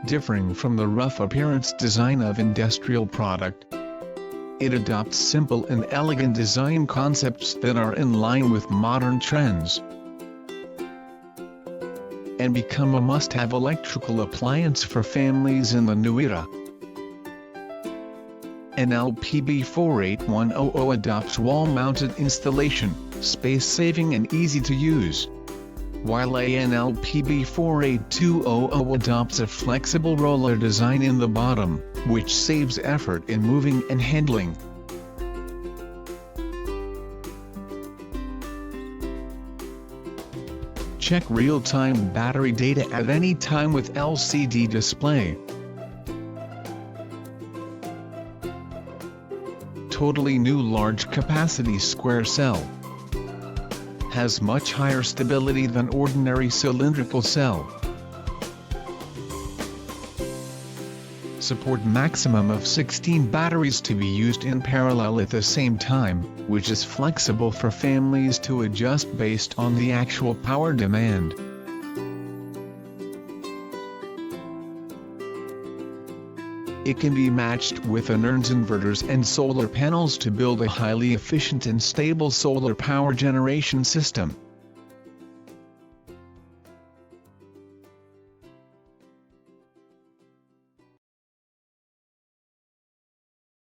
Differing from the rough appearance design of industrial product, it adopts simple and elegant design concepts that are in line with modern trends, and become a must-have electrical appliance for families in the new era. An LPB48100 adopts wall-mounted installation, space-saving and easy to use, while an LPB48200 adopts a flexible roller design in the bottom, which saves effort in moving and handling. Check real-time battery data at any time with LCD display. Totally new large capacity square cell. Has much higher stability than ordinary cylindrical cell. Support maximum of 16 batteries to be used in parallel at the same time, which is flexible for families to adjust based on the actual power demand. It can be matched with Anern's inverters and solar panels to build a highly efficient and stable solar power generation system.